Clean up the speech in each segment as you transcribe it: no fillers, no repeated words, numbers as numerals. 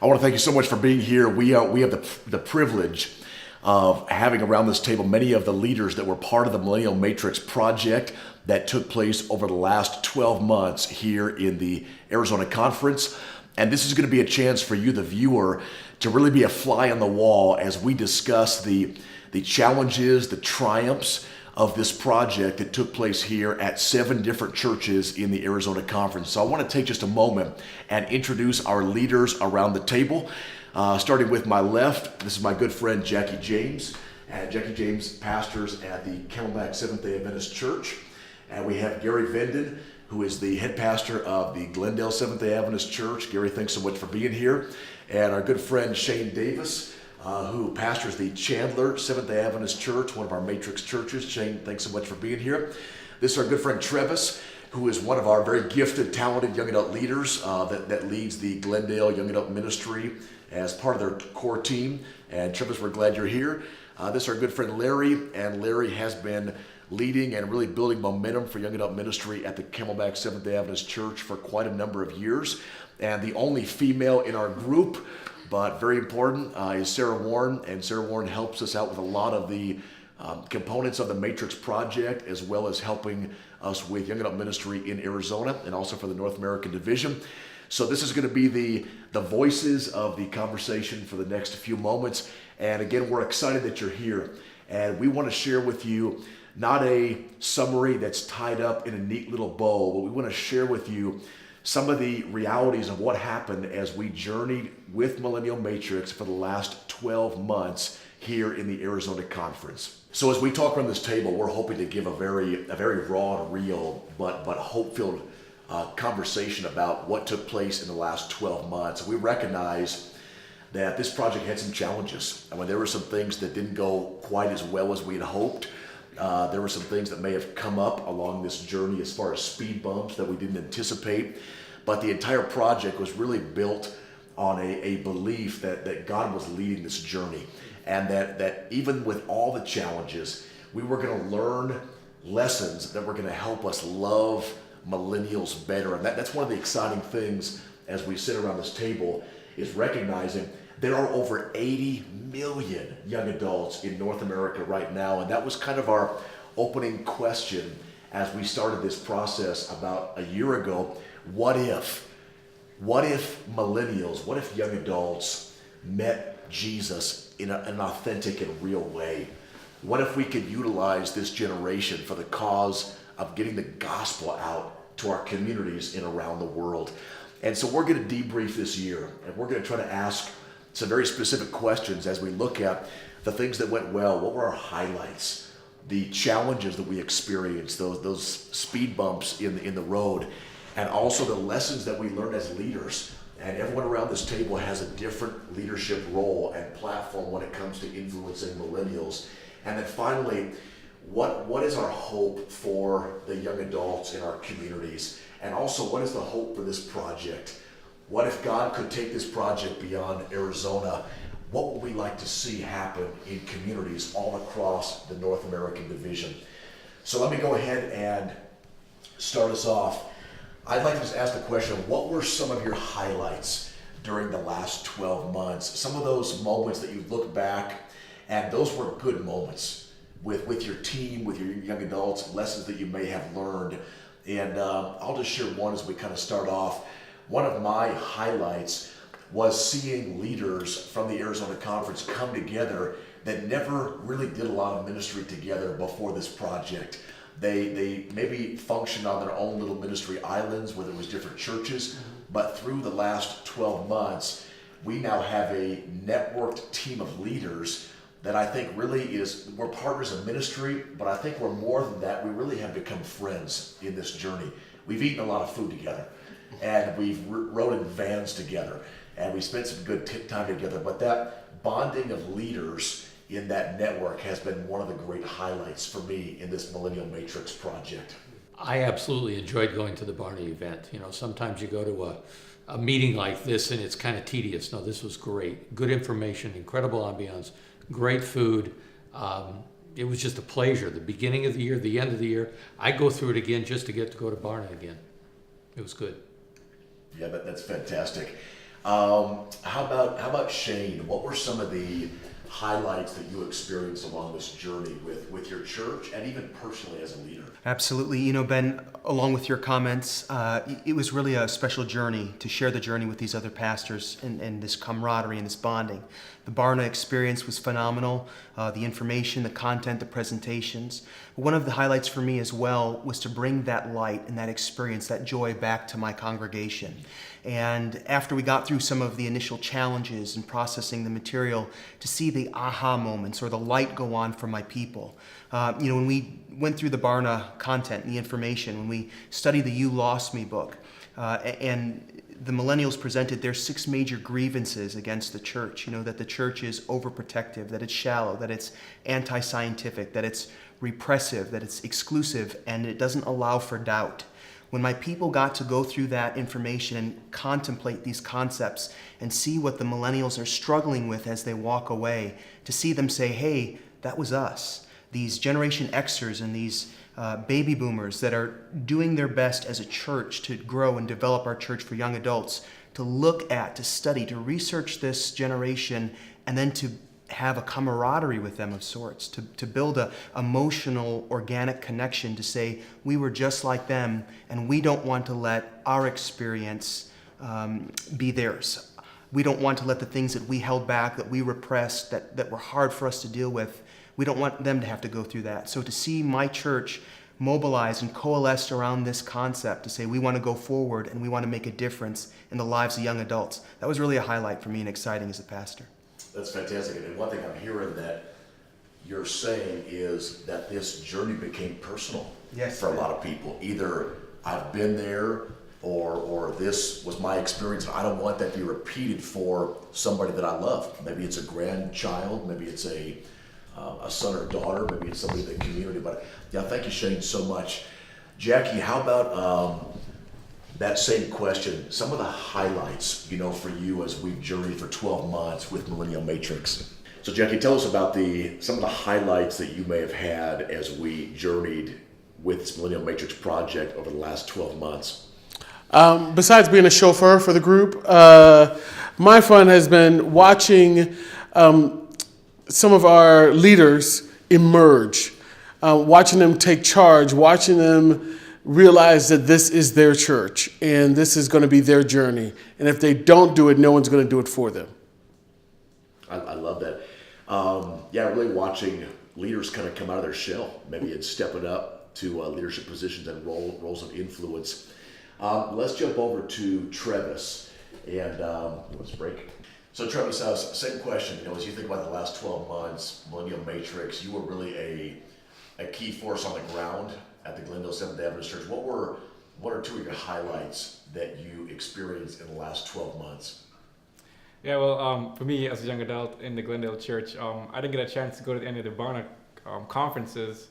I want to thank you so much for being here. We have the privilege of having around this table many of the leaders that were part of the Millennial Matrix project that took place over the last 12 months here in the Arizona Conference. And this is going to be a chance for you, the viewer, to really be a fly on the wall as we discuss the challenges, the triumphs of this project that took place here at 7 different churches in the Arizona Conference. So I want to take just a moment and introduce our leaders around the table. Starting with my left, this is my good friend Jackie James. And Jackie James pastors at the Camelback Seventh-day Adventist Church. And we have Gary Venden, who is the head pastor of the Glendale Seventh-day Adventist Church. Gary, thanks so much for being here. And our good friend Shane Davis, who pastors the Chandler Seventh-day Adventist Church, one of our matrix churches. Shane, thanks so much for being here. This is our good friend Travis, who is one of our very gifted, talented young adult leaders that leads the Glendale Young Adult Ministry as part of their core team. And Travis, we're glad you're here. This is our good friend Larry, and Larry has been leading and really building momentum for young adult ministry at the Camelback Seventh-day Adventist Church for quite a number of years. And the only female in our group, but very important, is Sarah Warren. And Sarah Warren helps us out with a lot of the components of the Matrix Project, as well as helping us with young adult ministry in Arizona and also for the North American Division. So this is going to be the voices of the conversation for the next few moments. And again, we're excited that you're here. And we want to share with you not a summary that's tied up in a neat little bow, but we want to share with you some of the realities of what happened as we journeyed with Millennial Matrix for the last 12 months here in the Arizona Conference. So as we talk around this table, we're hoping to give a very raw and real, but hope-filled conversation about what took place in the last 12 months. We recognize that this project had some challenges. I mean, there were some things that didn't go quite as well as we had hoped. There were some things that may have come up along this journey as far as speed bumps that we didn't anticipate. But the entire project was really built on a belief that God was leading this journey, and that even with all the challenges, we were going to learn lessons that were going to help us love millennials better. And that's one of the exciting things as we sit around this table, is recognizing there are over 80 million young adults in North America right now. And that was kind of our opening question as we started this process about a year ago. What if millennials, what if young adults met Jesus in an authentic and real way? What if we could utilize this generation for the cause of getting the gospel out to our communities and around the world? And so we're going to debrief this year, and we're going to try to ask some very specific questions as we look at the things that went well. What were our highlights? The challenges that we experienced, those speed bumps in the road, and also the lessons that we learned as leaders. And everyone around this table has a different leadership role and platform when it comes to influencing millennials. And then finally, what is our hope for the young adults in our communities? And also, what is the hope for this project? What if God could take this project beyond Arizona? What would we like to see happen in communities all across the North American Division? So let me go ahead and start us off. I'd like to just ask the question, what were some of your highlights during the last 12 months? Some of those moments that you look back, and those were good moments with your team, with your young adults, lessons that you may have learned. And I'll just share one as we kind of start off. One of my highlights was seeing leaders from the Arizona Conference come together that never really did a lot of ministry together before this project. They maybe functioned on their own little ministry islands where there was different churches, but through the last 12 months, we now have a networked team of leaders that I think really we're partners in ministry, but I think we're more than that. We really have become friends in this journey. We've eaten a lot of food together, and we've rode in vans together, and we spent some good time together, but that bonding of leaders in that network has been one of the great highlights for me in this Millennial Matrix project. I absolutely enjoyed going to the Barney event. You know, sometimes you go to a meeting like this and it's kind of tedious. No, this was great. Good information, incredible ambiance, great food. It was just a pleasure. The beginning of the year, the end of the year. I go through it again just to get to go to Barney again. It was good. Yeah, that's fantastic. How about Shane? What were some of the highlights that you experienced along this journey with your church and even personally as a leader? Absolutely. You know, Ben, along with your comments, it was really a special journey to share the journey with these other pastors and this camaraderie and this bonding. The Barna experience was phenomenal. The information, the content, the presentations. One of the highlights for me as well was to bring that light and that experience, that joy back to my congregation. And after we got through some of the initial challenges in processing the material, to see the aha moments or the light go on for my people. When we went through the Barna content and the information, when we studied the You Lost Me book, and the millennials presented their 6 major grievances against the church, that the church is overprotective, that it's shallow, that it's anti-scientific, that it's repressive, that it's exclusive, and it doesn't allow for doubt. When my people got to go through that information and contemplate these concepts and see what the millennials are struggling with as they walk away, to see them say, hey, that was us. These Generation Xers and these baby boomers that are doing their best as a church to grow and develop our church for young adults, to look at, to study, to research this generation, and then to have a camaraderie with them of sorts, to build a emotional, organic connection, to say we were just like them and we don't want to let our experience be theirs. We don't want to let the things that we held back, that we repressed, that were hard for us to deal with, we don't want them to have to go through that. So to see my church mobilize and coalesce around this concept, to say we want to go forward and we want to make a difference in the lives of young adults, that was really a highlight for me and exciting as a pastor. That's fantastic. And one thing I'm hearing that you're saying is that this journey became personal for a lot of people. Either I've been there or this was my experience. I don't want that to be repeated for somebody that I love. Maybe it's a grandchild, maybe it's a son or daughter, maybe it's somebody in the community. But yeah, thank you, Shane, so much. Jackie, how about that same question, some of the highlights, for you as we journeyed for 12 months with Millennial Matrix. So Jackie, tell us about some of the highlights that you may have had as we journeyed with this Millennial Matrix project over the last 12 months. Besides being a chauffeur for the group, my fun has been watching some of our leaders emerge, watching them take charge, watching them realize that this is their church and this is going to be their journey. And if they don't do it, no one's going to do it for them. I love that. Really watching leaders kind of come out of their shell, maybe and step it up to leadership positions and roles of influence. Let's jump over to Travis. And let's break. So Travis, same question. As you think about the last 12 months, Millennial Matrix, you were really a key force on the ground at the Glendale Seventh-day Adventist Church. What were one or two of your highlights that you experienced in the last 12 months? Yeah, well, for me as a young adult in the Glendale Church, I didn't get a chance to go to any of the Barna conferences,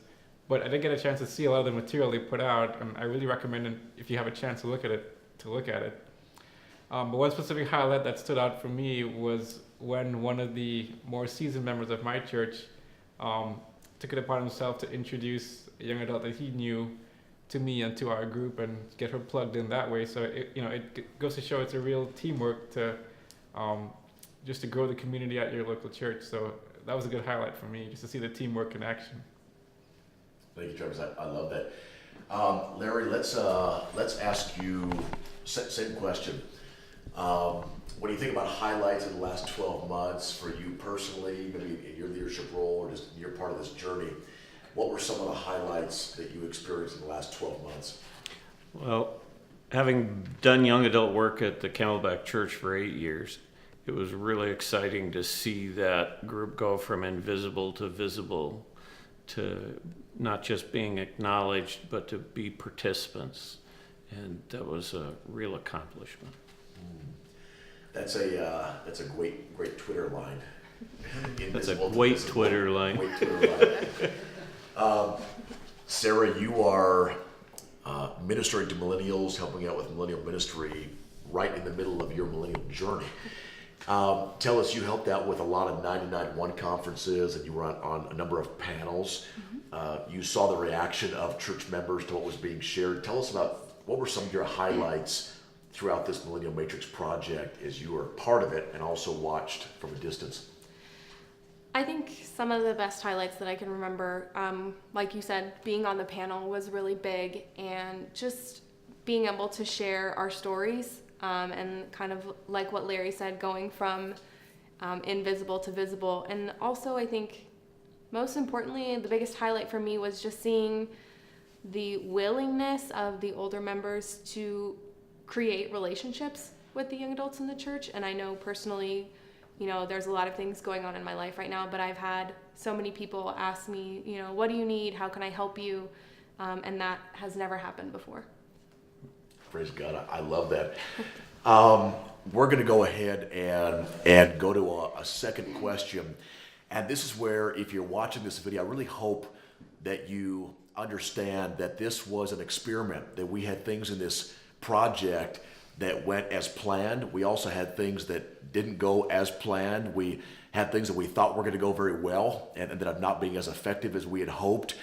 but I did get a chance to see a lot of the material they put out, and I really recommend it if you have a chance to look at it. But one specific highlight that stood out for me was when one of the more seasoned members of my church took it upon himself to introduce a young adult that he knew to me and to our group and get her plugged in that way. So it goes to show it's a real teamwork to just to grow the community at your local church. So that was a good highlight for me, just to see the teamwork in action. Thank you, Travis. I love that. Larry, let's ask you same question. What do you think about highlights in the last 12 months for you personally, maybe in your leadership role or just you're part of this journey? What were some of the highlights that you experienced in the last 12 months? Well, having done young adult work at the Camelback Church for 8 years, it was really exciting to see that group go from invisible to visible, to not just being acknowledged, but to be participants. And that was a real accomplishment. That's a great Twitter line. That's a great Twitter line. Great Twitter line. Sarah, you are ministering to millennials, helping out with millennial ministry right in the middle of your millennial journey. Tell us, you helped out with a lot of 99.1 conferences and you were on a number of panels. You saw the reaction of church members to what was being shared. Tell us about what were some of your highlights throughout this Millennial Matrix project as you were part of it and also watched from a distance? I think some of the best highlights that I can remember, like you said, being on the panel was really big, and just being able to share our stories, and kind of like what Larry said, going from invisible to visible. And also, I think most importantly, the biggest highlight for me was just seeing the willingness of the older members to create relationships with the young adults in the church. And I know personally, you know, there's a lot of things going on in my life right now, but I've had so many people ask me, you know, what do you need? How can I help you? And that has never happened before. Praise God. I love that. We're going to go ahead and go to a second question. And this is where, if you're watching this video, I really hope that you understand that this was an experiment, that we had things in this project that went as planned. We also had things that didn't go as planned. We had things that we thought were going to go very well and ended up not being as effective as we had hoped.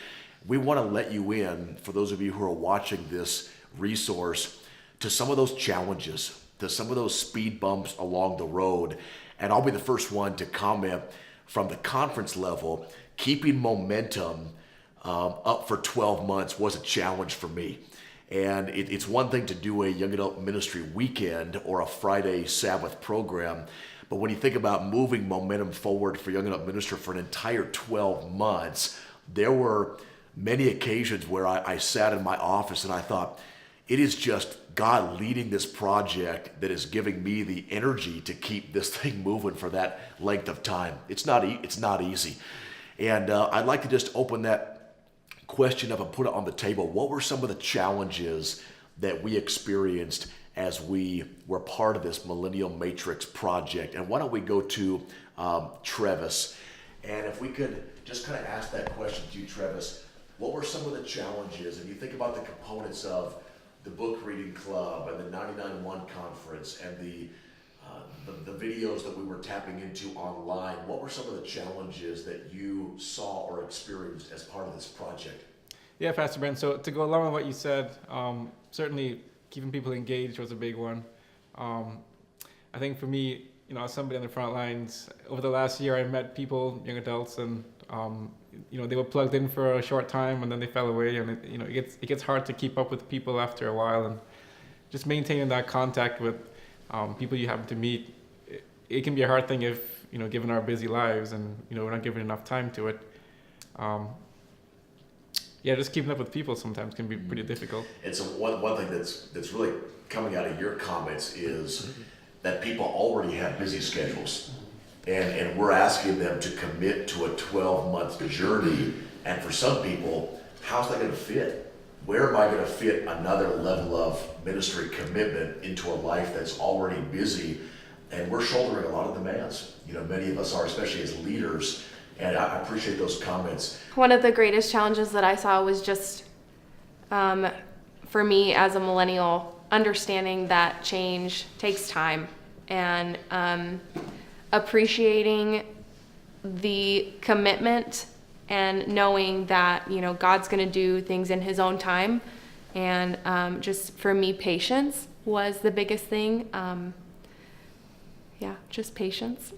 We want to let you in, for those of you who are watching this resource, to some of those challenges, to some of those speed bumps along the road. And I'll be the first one to comment from the conference level. Keeping momentum up for 12 months was a challenge for me. And it's one thing to do a young adult ministry weekend or a Friday Sabbath program, but when you think about moving momentum forward for young adult ministry for an entire 12 months, there were many occasions where I sat in my office and I thought, it is just God leading this project that is giving me the energy to keep this thing moving for that length of time. It's not easy. And I'd like to just open that question up and put it on the table. What were some of the challenges that we experienced as we were part of this Millennial Matrix project? And why don't we go to Travis? And if we could just kind of ask that question to you, Travis, what were some of the challenges? And you think about the components of the book reading club and the 99.1 conference and the videos that we were tapping into online. What were some of the challenges that you saw or experienced as part of this project? Yeah, Pastor Ben. So to go along with what you said, certainly keeping people engaged was a big one. I think for me, you know, as somebody on the front lines, over the last year, I met people, young adults, and you know, they were plugged in for a short time and then they fell away, and it gets hard to keep up with people after a while, and just maintaining that contact with people you happen to meet. It can be a hard thing if, you know, given our busy lives and, you know, we're not giving enough time to it. Yeah, just keeping up with people sometimes can be pretty difficult. And so one thing that's really coming out of your comments is that people already have busy schedules. And we're asking them to commit to a 12-month journey. And for some people, how's that going to fit? Where am I going to fit another level of ministry commitment into a life that's already busy? And we're shouldering a lot of demands. You know, many of us are, especially as leaders. And I appreciate those comments. One of the greatest challenges that I saw was just, for me as a millennial, understanding that change takes time, and appreciating the commitment and knowing that, you know, God's going to do things in his own time. And just for me, patience was the biggest thing. Yeah, just patience.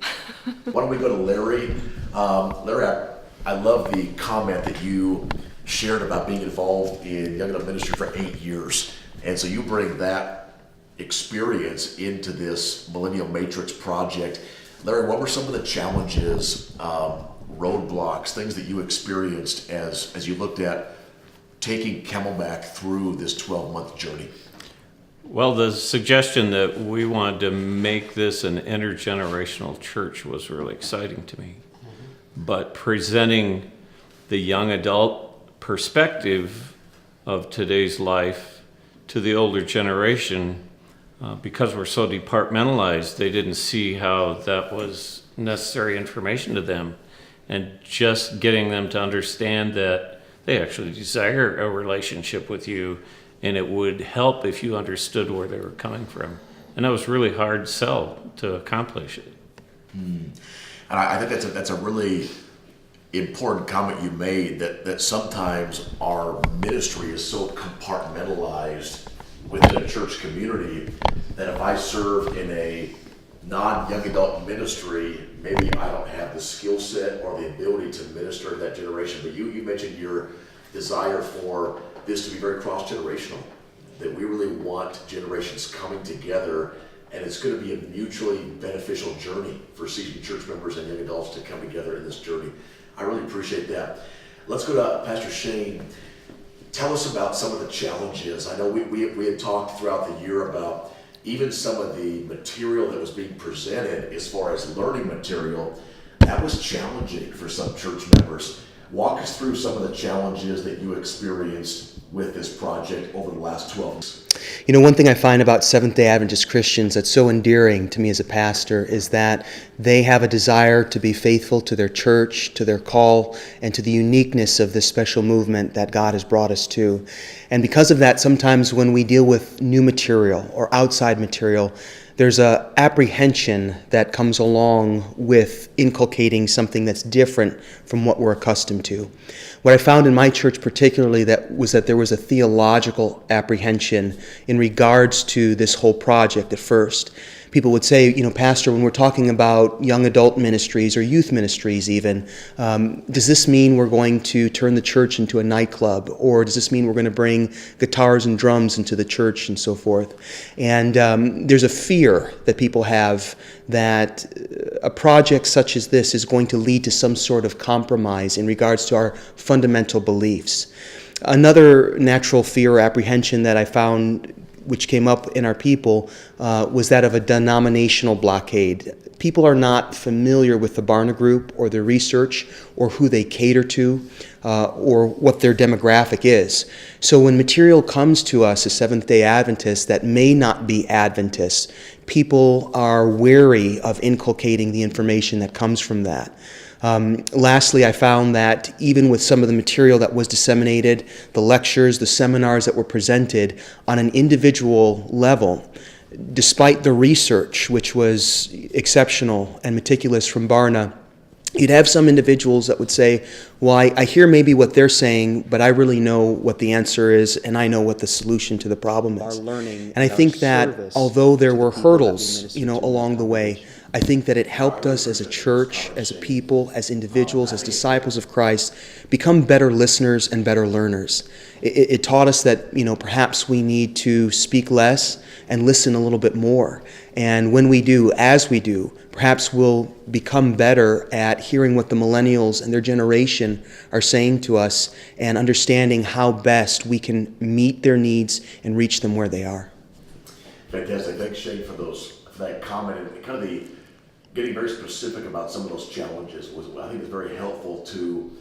Why don't we go to Larry? Larry, I love the comment that you shared about being involved in young adult ministry for 8 years. And so you bring that experience into this Millennial Matrix project. Larry, what were some of the challenges, roadblocks, things that you experienced as you looked at taking Camelback through this 12-month journey? Well, the suggestion that we wanted to make this an intergenerational church was really exciting to me. But presenting the young adult perspective of today's life to the older generation, because we're so departmentalized, they didn't see how that was necessary information to them. And just getting them to understand that they actually desire a relationship with you, and it would help if you understood where they were coming from. And that was really hard sell to accomplish it. And I think that's a really important comment you made, that sometimes our ministry is so compartmentalized within a church community that if I served in a non-young adult ministry, maybe I don't have the skill set or the ability to minister to that generation. But you mentioned your desire for this to be very cross-generational, that we really want generations coming together, and it's going to be a mutually beneficial journey for seasoned church members and young adults to come together in this journey. I really appreciate that. Let's go to Pastor Shane. Tell us about some of the challenges. I know we had talked throughout the year about even some of the material that was being presented as far as learning material. That was challenging for some church members. Walk us through some of the challenges that you experienced with this project over the last 12 months. You know, one thing I find about Seventh-day Adventist Christians that's so endearing to me as a pastor is that they have a desire to be faithful to their church, to their call, and to the uniqueness of this special movement that God has brought us to. And because of that, sometimes when we deal with new material or outside material, there's an apprehension that comes along with inculcating something that's different from what we're accustomed to. What I found in my church particularly was that there was a theological apprehension in regards to this whole project at first. People would say, you know, Pastor, when we're talking about young adult ministries or youth ministries even, does this mean we're going to turn the church into a nightclub? Or does this mean we're going to bring guitars and drums into the church and so forth? And there's a fear that people have that a project such as this is going to lead to some sort of compromise in regards to our fundamental beliefs. Another natural fear or apprehension that I found which came up in our people was that of a denominational blockade. People are not familiar with the Barna Group or their research or who they cater to or what their demographic is. So when material comes to us as Seventh-day Adventists that may not be Adventists, people are wary of inculcating the information that comes from that. Lastly, I found that even with some of the material that was disseminated, the lectures, the seminars that were presented on an individual level, despite the research, which was exceptional and meticulous from Barna, you'd have some individuals that would say, well, I hear maybe what they're saying, but I really know what the answer is, and I know what the solution to the problem is. And I think that although there were hurdles, along the way, I think that it helped us as a church, as a people, as individuals, as disciples of Christ, become better listeners and better learners. It taught us that, perhaps we need to speak less and listen a little bit more. And when we do, as we do, perhaps we'll become better at hearing what the millennials and their generation are saying to us and understanding how best we can meet their needs and reach them where they are. Fantastic. Thanks, Shane, for that comment and kind of the getting very specific about some of those challenges. I think is very helpful to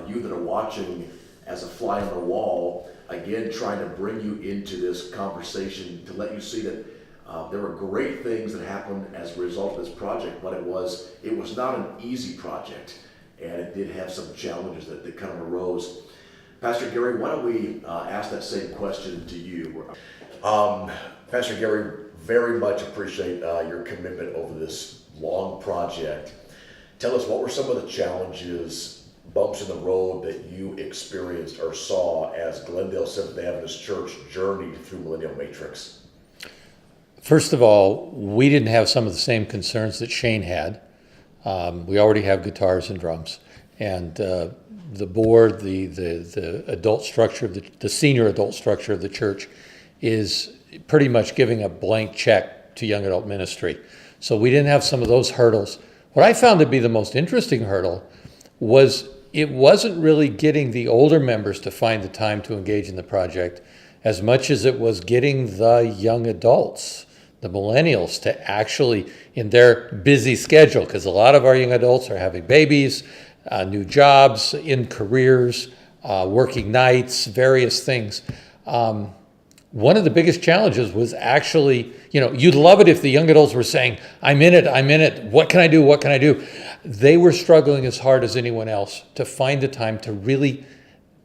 you that are watching as a fly on the wall. Again, trying to bring you into this conversation to let you see that there were great things that happened as a result of this project, but it was not an easy project, and it did have some challenges that kind of arose. Pastor Gary, why don't we ask that same question to you? Pastor Gary, very much appreciate your commitment over this long project. Tell us, what were some of the challenges, bumps in the road that you experienced or saw as Glendale Seventh-day Adventist Church journeyed through Millennial Matrix? First of all, we didn't have some of the same concerns that Shane had. We already have guitars and drums, and the board, the adult structure, the senior adult structure of the church is pretty much giving a blank check to young adult ministry. So we didn't have some of those hurdles. What I found to be the most interesting hurdle was it wasn't really getting the older members to find the time to engage in the project as much as it was getting the young adults, the millennials, to actually, in their busy schedule, because a lot of our young adults are having babies, new jobs, in careers, working nights, various things. One of the biggest challenges was actually, you'd love it if the young adults were saying, I'm in it, what can I do? They were struggling as hard as anyone else to find the time to really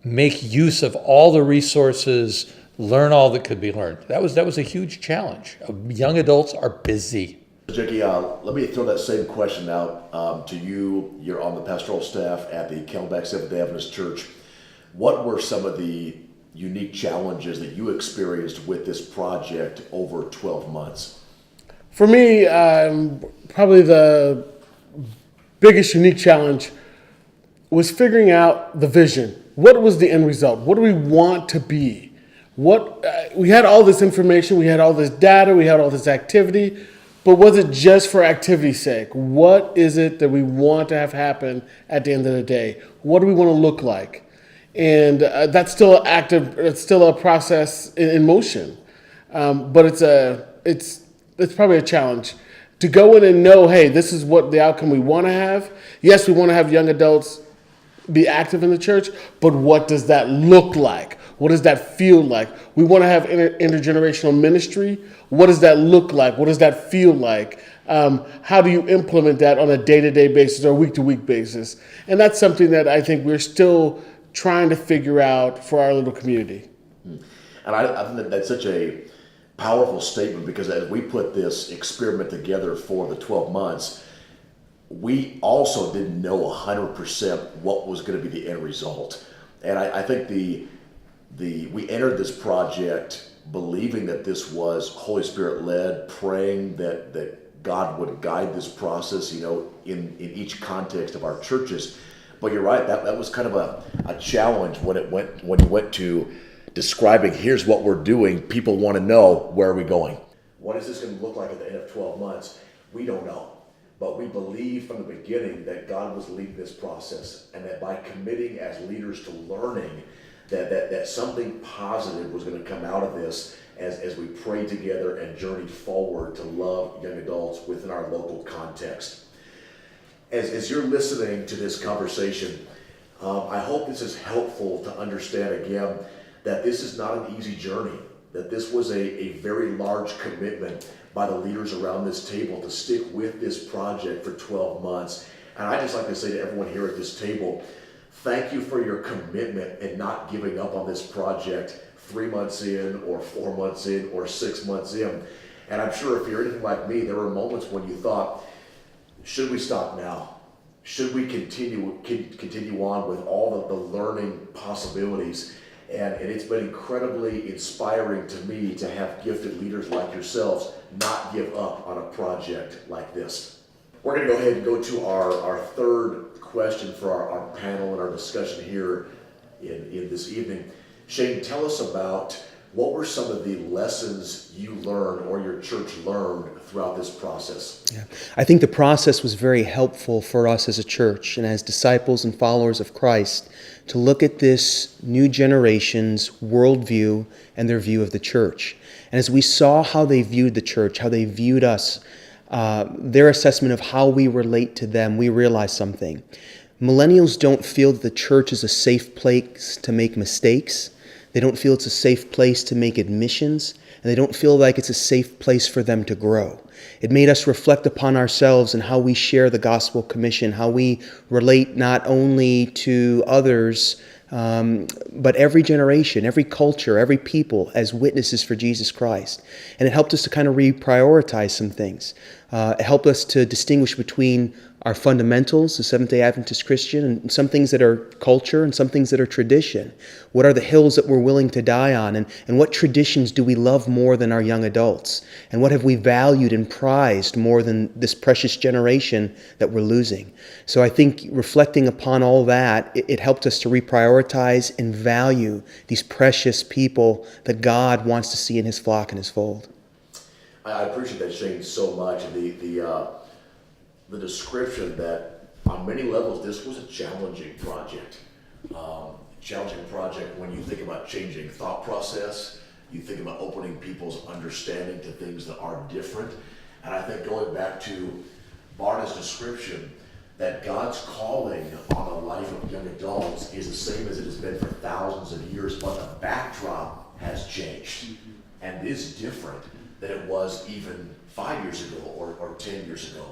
make use of all the resources, learn all that could be learned. That was a huge challenge. Young adults are busy. Jackie, let me throw that same question out to you. You're on the pastoral staff at the Camelback Seventh-day Adventist Church. What were some of the unique challenges that you experienced with this project over 12 months? For me, probably the biggest unique challenge was figuring out the vision. What was the end result? What do we want to be? We had all this information, we had all this data, we had all this activity, but was it just for activity's sake? What is it that we want to have happen at the end of the day? What do we want to look like? And that's still active. It's still a process in motion, but it's probably a challenge to go in and know, hey, this is what the outcome we want to have. Yes, we want to have young adults be active in the church, but what does that look like? What does that feel like? We want to have intergenerational ministry. What does that look like? What does that feel like? How do you implement that on a day-to-day basis or week-to-week basis? And that's something that I think we're still trying to figure out for our little community. And I think that's such a powerful statement, because as we put this experiment together for the 12 months, we also didn't know 100% what was going to be the end result. And I think we entered this project believing that this was Holy Spirit led, praying that God would guide this process, in each context of our churches. But you're right, that was kind of a challenge when you went to describing, here's what we're doing. People want to know, where are we going? What is this going to look like at the end of 12 months? We don't know. But we believe from the beginning that God was leading this process, and that by committing as leaders to learning, that something positive was going to come out of this as we prayed together and journeyed forward to love young adults within our local context. As you're listening to this conversation, I hope this is helpful to understand again that this is not an easy journey, that this was a very large commitment by the leaders around this table to stick with this project for 12 months. And I just like to say to everyone here at this table, thank you for your commitment and not giving up on this project 3 months in, or 4 months in, or 6 months in. And I'm sure if you're anything like me, there were moments when you thought, should we stop now? Should we continue on with all the learning possibilities? And it's been incredibly inspiring to me to have gifted leaders like yourselves not give up on a project like this. We're going to go ahead and go to our third question for our panel and our discussion here in this evening. Shane, tell us about what were some of the lessons you learned or your church learned throughout this process? Yeah. I think the process was very helpful for us as a church and as disciples and followers of Christ to look at this new generation's worldview and their view of the church. And as we saw how they viewed the church, how they viewed us, their assessment of how we relate to them, we realized something. Millennials don't feel that the church is a safe place to make mistakes. They don't feel it's a safe place to make admissions, and they don't feel like it's a safe place for them to grow. It made us reflect upon ourselves and how we share the gospel commission, how we relate not only to others, but every generation, every culture, every people as witnesses for Jesus Christ. And it helped us to kind of reprioritize some things. It helped us to distinguish between our fundamentals, the Seventh-day Adventist Christian, and some things that are culture and some things that are tradition. What are the hills that we're willing to die on? And what traditions do we love more than our young adults? And what have we valued and prized more than this precious generation that we're losing? So I think reflecting upon all that, it helped us to reprioritize and value these precious people that God wants to see in His flock and His fold. I appreciate that, Shane, so much. The description that on many levels this was a challenging project. Challenging project when you think about changing thought process, you think about opening people's understanding to things that are different. And I think going back to Barna's description, that God's calling on the life of young adults is the same as it has been for thousands of years, but the backdrop has changed and is different than it was even 5 years ago or 10 years ago.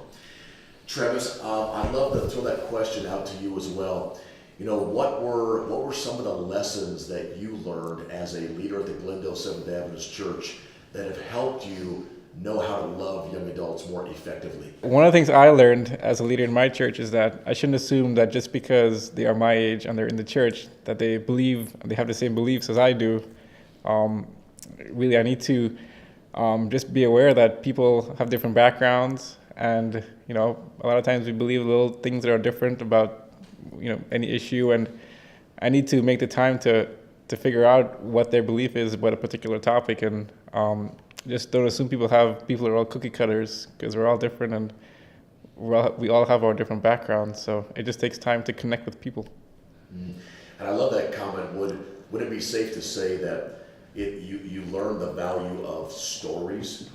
Travis, I'd love to throw that question out to you as well. What were some of the lessons that you learned as a leader at the Glendale Seventh Adventist Church that have helped you know how to love young adults more effectively? One of the things I learned as a leader in my church is that I shouldn't assume that just because they are my age and they're in the church that they have the same beliefs as I do. Really, I need to just be aware that people have different backgrounds, and a lot of times we believe little things that are different about any issue, and I need to make the time to figure out what their belief is about a particular topic, and just don't assume people are all cookie cutters, because we're all different, and we all have our different backgrounds. So it just takes time to connect with people. And I love that comment. Would it be safe to say that you learn the value of stories,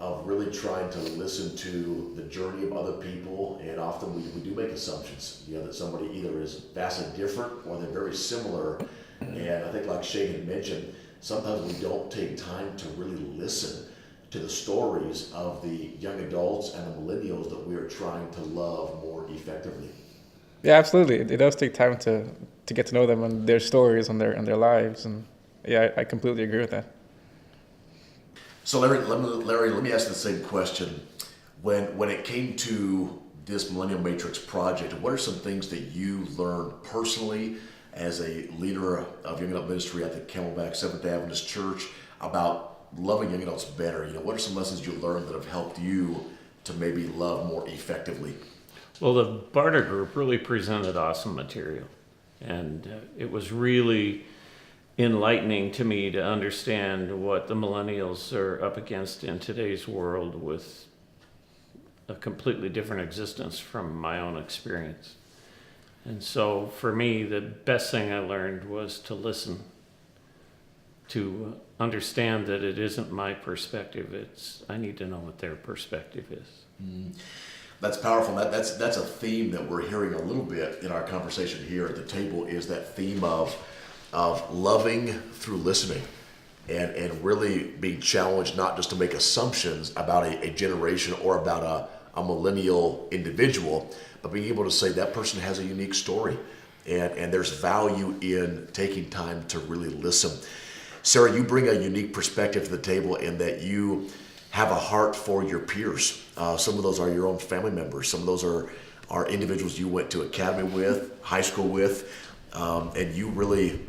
of really trying to listen to the journey of other people, and often we do make assumptions, that somebody either is vastly different or they're very similar. And I think, like Shane had mentioned, sometimes we don't take time to really listen to the stories of the young adults and the millennials that we are trying to love more effectively. Yeah, absolutely. It does take time to get to know them and their stories and their lives, and yeah, I completely agree with that. So Larry, let me ask the same question. When it came to this Millennial Matrix project, what are some things that you learned personally as a leader of young adult ministry at the Camelback Seventh Adventist Church about loving young adults better? What are some lessons you learned that have helped you to maybe love more effectively? Well, the Barna group really presented awesome material, and it was really enlightening to me to understand what the millennials are up against in today's world, with a completely different existence from my own experience. And so for me, the best thing I learned was to listen, to understand that it isn't my perspective. I need to know what their perspective is. That's powerful. That's a theme that we're hearing a little bit in our conversation here at the table, is that theme of loving through listening, and really being challenged not just to make assumptions about a generation or about a millennial individual, but being able to say that person has a unique story, and there's value in taking time to really listen. Sarah, you bring a unique perspective to the table in that you have a heart for your peers. Some of those are your own family members. Some of those are individuals you went to academy with, high school with, and you really,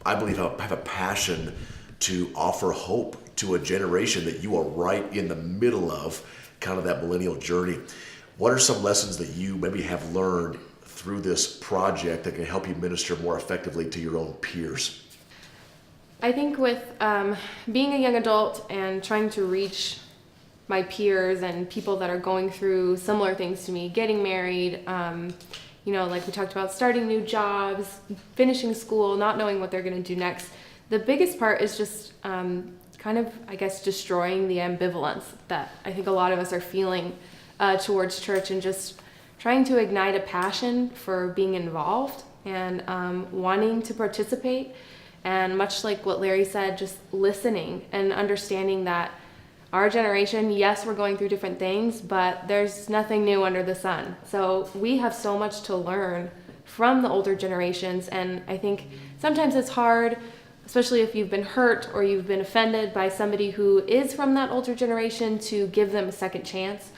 I believe, have a passion to offer hope to a generation that you are right in the middle of, kind of that millennial journey. What are some lessons that you maybe have learned through this project that can help you minister more effectively to your own peers? I think with being a young adult and trying to reach my peers and people that are going through similar things to me, getting married, like we talked about, starting new jobs, finishing school, not knowing what they're going to do next. The biggest part is just kind of, I guess, destroying the ambivalence that I think a lot of us are feeling towards church, and just trying to ignite a passion for being involved and wanting to participate. And much like what Larry said, just listening and understanding that our generation, yes, we're going through different things, but there's nothing new under the sun. So we have so much to learn from the older generations. And I think sometimes it's hard, especially if you've been hurt or you've been offended by somebody who is from that older generation, to give them a second chance.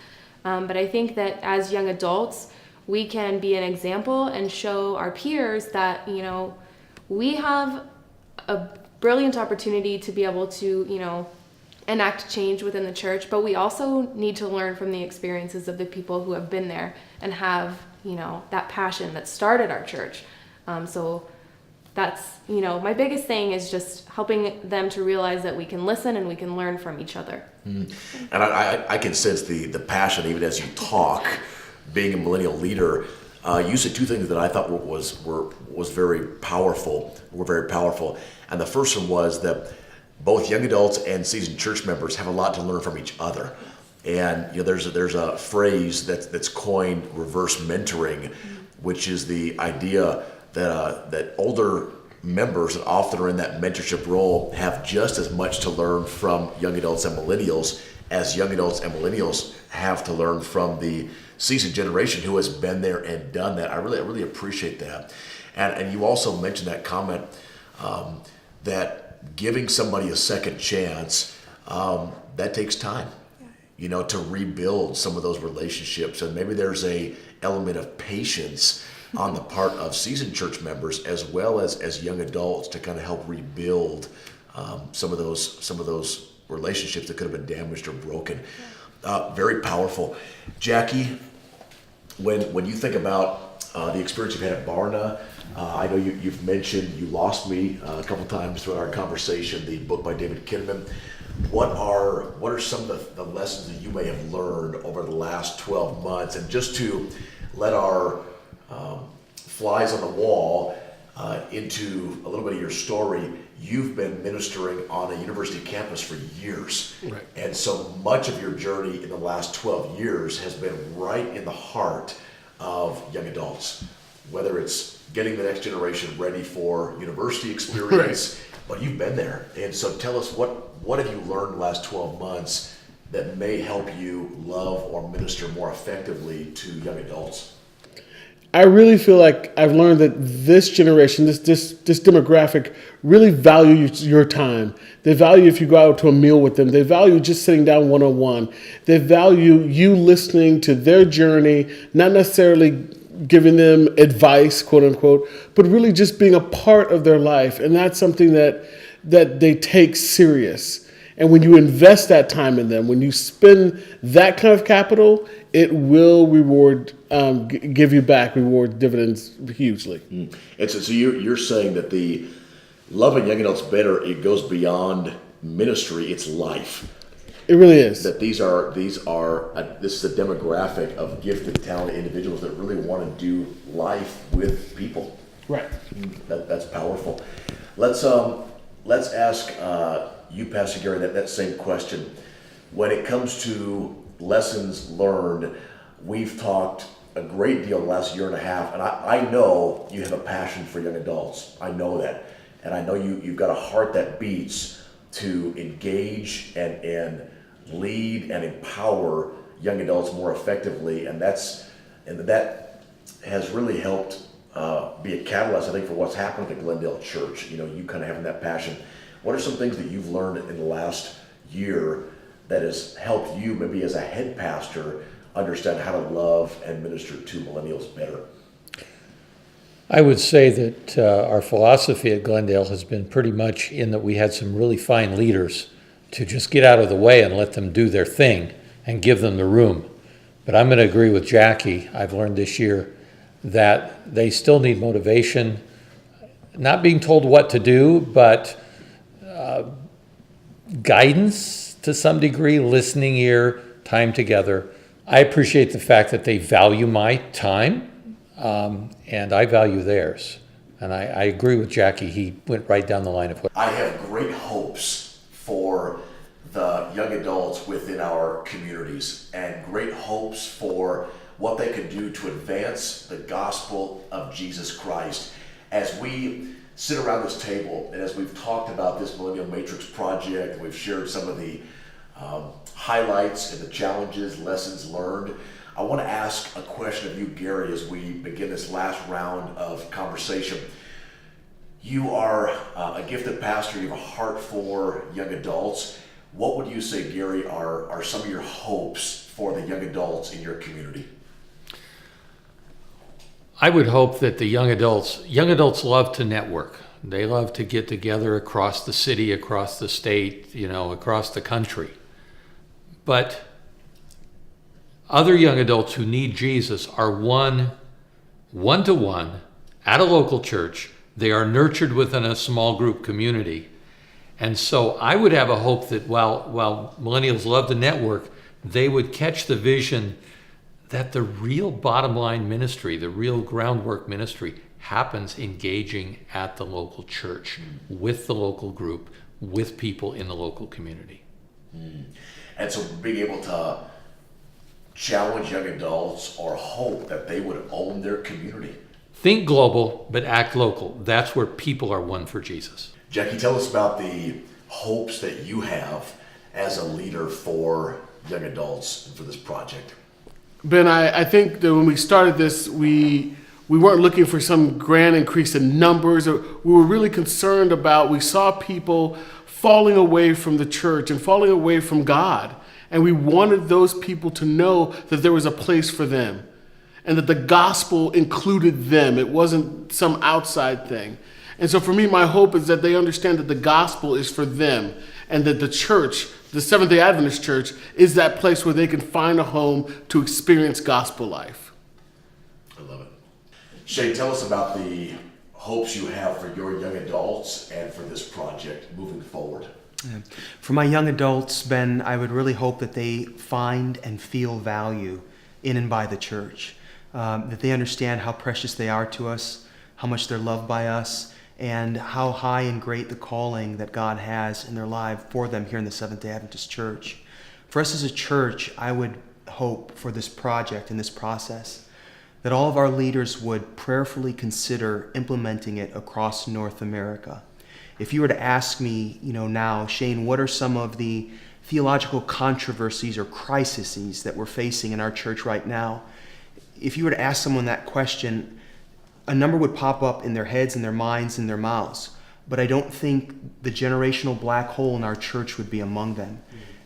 But I think that as young adults, we can be an example and show our peers that, we have a brilliant opportunity to be able to, enact change within the church, but we also need to learn from the experiences of the people who have been there and have, that passion that started our church. So that's, my biggest thing is just helping them to realize that we can listen and we can learn from each other. And I can sense the passion even as you talk. Being a millennial leader, you said two things that I thought were very powerful. And the first one was that both young adults and seasoned church members have a lot to learn from each other. And there's a phrase that's coined, reverse mentoring, which is the idea that older members that often are in that mentorship role have just as much to learn from young adults and millennials as young adults and millennials have to learn from the seasoned generation who has been there and done that. I really appreciate that. And you also mentioned that comment that giving somebody a second chance, that takes time. to rebuild some of those relationships. And maybe there's a element of patience on the part of seasoned church members as well as young adults to kind of help rebuild some of those relationships that could have been damaged or broken. Very powerful. Jackie, when you think about the experience you've had at Barna, I know you've mentioned You Lost Me a couple times throughout our conversation, the book by David Kinnaman. What are some of the lessons that you may have learned over the last 12 months? And just to let our flies on the wall into a little bit of your story, you've been ministering on a university campus for years. Right. And so much of your journey in the last 12 years has been right in the heart of young adults, whether it's getting the next generation ready for university experience, but you've been there. And so tell us, what have you learned the last 12 months that may help you love or minister more effectively to young adults? I really feel like I've learned that this generation, this demographic, really value your time. They value if you go out to a meal with them. They value just sitting down one-on-one. They value you listening to their journey, not necessarily giving them advice, quote unquote, but really just being a part of their life. And that's something that they take serious. And when you invest that time in them, when you spend that kind of capital, it will give you back, reward dividends hugely. And so you're saying that the loving young adults better, it goes beyond ministry, it's life. It really is. That this is a demographic of gifted, talented individuals that really want to do life with people. Right. That's powerful. Let's ask you, Pastor Gary, that same question. When it comes to lessons learned, we've talked a great deal the last year and a half, and I know you have a passion for young adults. I know that. And I know you've got a heart that beats to engage and lead and empower young adults more effectively, and that has really helped be a catalyst, I think, for what's happened at the Glendale Church. You kind of having that passion. What are some things that you've learned in the last year that has helped you, maybe as a head pastor, understand how to love and minister to millennials better? I would say that our philosophy at Glendale has been pretty much in that we had some really fine leaders to just get out of the way and let them do their thing and give them the room. But I'm going to agree with Jackie. I've learned this year that they still need motivation, not being told what to do, but guidance to some degree, listening ear, time together. I appreciate the fact that they value my time, and I value theirs. And I agree with Jackie. He went right down the line of what I have great hopes for the young adults within our communities, and great hopes for what they can do to advance the gospel of Jesus Christ. As we sit around this table, and as we've talked about this Millennial Matrix project, we've shared some of the highlights and the challenges, lessons learned. I want to ask a question of you, Gary, as we begin this last round of conversation. You are a gifted pastor. You have a heart for young adults. What would you say, Gary, are some of your hopes for the young adults in your community? I would hope that the young adults love to network. They love to get together across the city, across the state, across the country. But other young adults who need Jesus are one-to-one at a local church. They are nurtured within a small group community. And so I would have a hope that while millennials love to network, they would catch the vision that the real bottom line ministry, the real groundwork ministry, happens engaging at the local church, with the local group, with people in the local community. And so being able to challenge young adults or hope that they would own their community. Think global, but act local. That's where people are one for Jesus. Jackie, tell us about the hopes that you have as a leader for young adults and for this project. Ben, I think that when we started this, we weren't looking for some grand increase in numbers. We were really concerned about, we saw people falling away from the church and falling away from God. And we wanted those people to know that there was a place for them and that the gospel included them. It wasn't some outside thing. And so for me, my hope is that they understand that the gospel is for them and that the church, the Seventh-day Adventist Church, is that place where they can find a home to experience gospel life. I love it. Shane, tell us about the hopes you have for your young adults and for this project moving forward. For my young adults, Ben, I would really hope that they find and feel value in and by the church, that they understand how precious they are to us, how much they're loved by us, and how high and great the calling that God has in their life for them here in the Seventh-day Adventist Church. For us as a church, I would hope for this project and this process that all of our leaders would prayerfully consider implementing it across North America. If you were to ask me, now, Shane, what are some of the theological controversies or crises that we're facing in our church right now? If you were to ask someone that question, a number would pop up in their heads and their minds and their mouths. But I don't think the generational black hole in our church would be among them.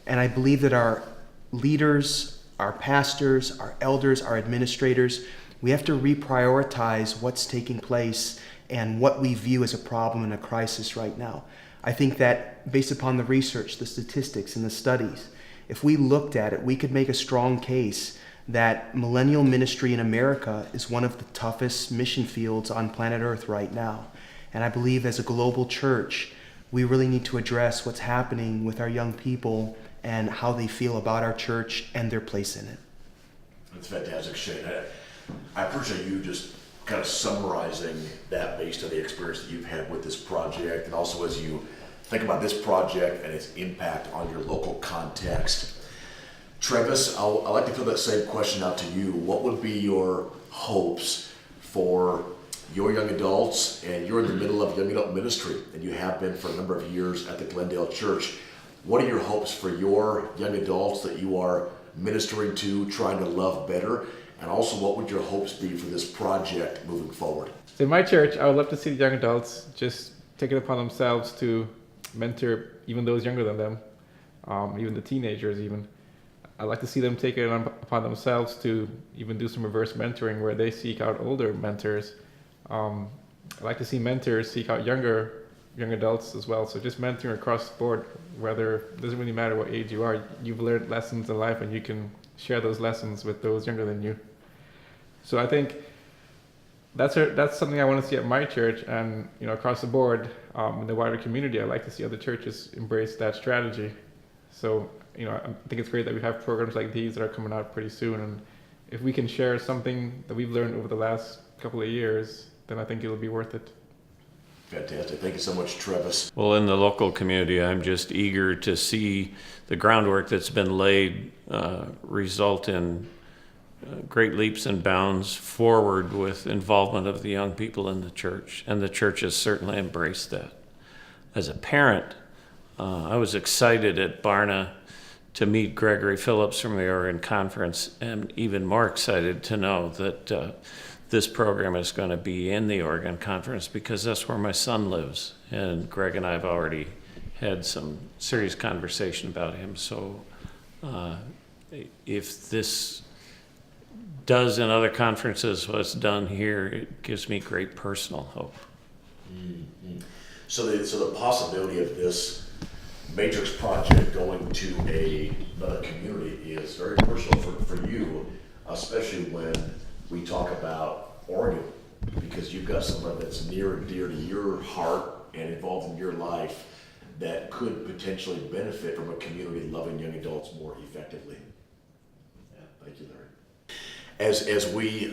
And I believe that our leaders, our pastors, our elders, our administrators, we have to reprioritize what's taking place and what we view as a problem and a crisis right now. I think that based upon the research, the statistics, and the studies, if we looked at it, we could make a strong case that millennial ministry in America is one of the toughest mission fields on planet Earth right now. And I believe as a global church, we really need to address what's happening with our young people and how they feel about our church and their place in it. That's fantastic, Shane. I appreciate you just kind of summarizing that based on the experience that you've had with this project, and also as you think about this project and its impact on your local context. Travis, I'd like to throw that same question out to you. What would be your hopes for your young adults? And you're in the middle of young adult ministry, and you have been for a number of years at the Glendale Church. What are your hopes for your young adults that you are ministering to, trying to love better? And also, what would your hopes be for this project moving forward? So in my church, I would love to see the young adults just take it upon themselves to mentor even those younger than them, even the teenagers even. I'd like to see them take it upon themselves to even do some reverse mentoring where they seek out older mentors. I'd like to see mentors seek out young adults as well. So just mentoring across the board, whether it doesn't really matter what age you are, you've learned lessons in life and you can share those lessons with those younger than you. So I think that's something I want to see at my church and across the board in the wider community. I'd like to see other churches embrace that strategy. So I think it's great that we have programs like these that are coming out pretty soon. And if we can share something that we've learned over the last couple of years, then I think it'll be worth it. Fantastic. Thank you so much, Travis. Well, in the local community, I'm just eager to see the groundwork that's been laid result in great leaps and bounds forward with involvement of the young people in the church. And the church has certainly embraced that. As a parent, I was excited at Barna to meet Gregory Phillips from the Oregon Conference, and even more excited to know that this program is going to be in the Oregon Conference because that's where my son lives. And Greg and I have already had some serious conversation about him. So if this does in other conferences what's done here, it gives me great personal hope. Mm-hmm. So the possibility of this Matrix project going to another community is very personal for you, especially when we talk about Oregon, because you've got someone that's near and dear to your heart and involved in your life that could potentially benefit from a community loving young adults more effectively. Yeah, thank you, Larry. As we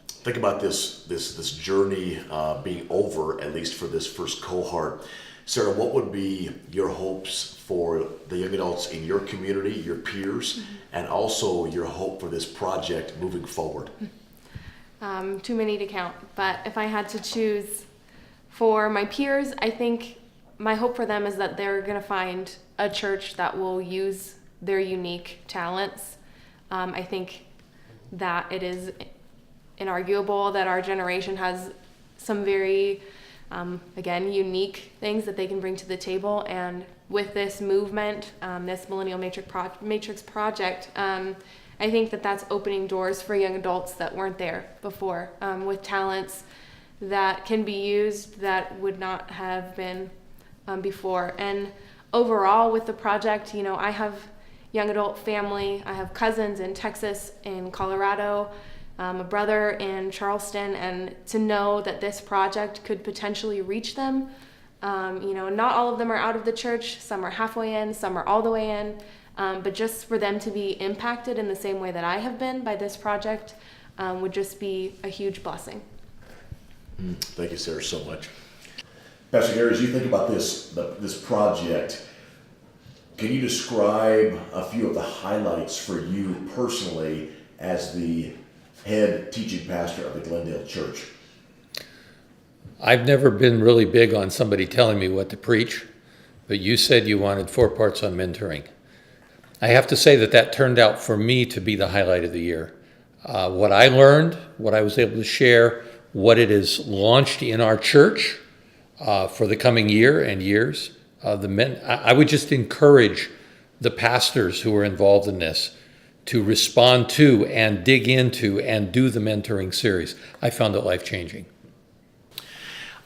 think about this journey being over, at least for this first cohort, Sarah, what would be your hopes for the young adults in your community, your peers, and also your hope for this project moving forward? Too many to count, but if I had to choose for my peers, I think my hope for them is that they're going to find a church that will use their unique talents. I think that it is inarguable that our generation has some very again, unique things that they can bring to the table. And with this movement, this Millennial Matrix Project, I think that that's opening doors for young adults that weren't there before, with talents that can be used that would not have been before. And overall with the project, I have young adult family. I have cousins in Texas, in Colorado, a brother in Charleston, and to know that this project could potentially reach them. Not all of them are out of the church. Some are halfway in, some are all the way in. But just for them to be impacted in the same way that I have been by this project would just be a huge blessing. Thank you, Sarah, so much. Pastor Gary, as you think about this project, can you describe a few of the highlights for you personally as the head teaching pastor of the Glendale Church? I've never been really big on somebody telling me what to preach, but you said you wanted 4 parts on mentoring. I have to say that turned out for me to be the highlight of the year. What I learned, what I was able to share, what it has launched in our church for the coming year and years. I would just encourage the pastors who are involved in this to respond to and dig into and do the mentoring series. I found it life-changing.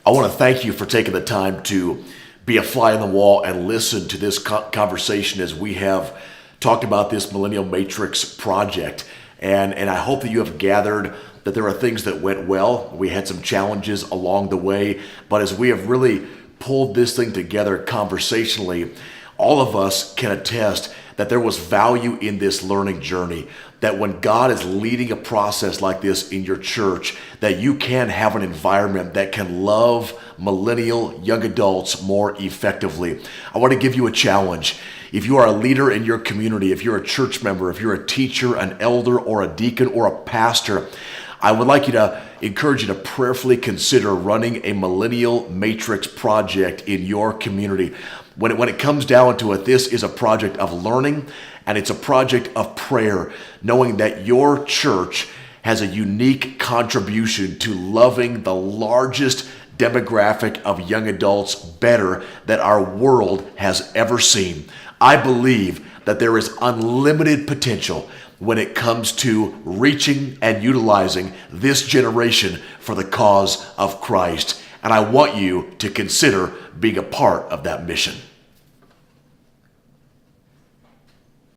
I want to thank you for taking the time to be a fly on the wall and listen to this conversation as we have talked about this Millennial Matrix project. And I hope that you have gathered that there are things that went well. We had some challenges along the way, but as we have really pulled this thing together conversationally, all of us can attest that there was value in this learning journey, that when God is leading a process like this in your church, that you can have an environment that can love millennial young adults more effectively. I want to give you a challenge. If you are a leader in your community, if you're a church member, if you're a teacher, an elder, or a deacon, or a pastor, I would like to encourage you to prayerfully consider running a Millennial Matrix project in your community. When it comes down to it, this is a project of learning, and it's a project of prayer, knowing that your church has a unique contribution to loving the largest demographic of young adults better that our world has ever seen. I believe that there is unlimited potential when it comes to reaching and utilizing this generation for the cause of Christ. And I want you to consider being a part of that mission.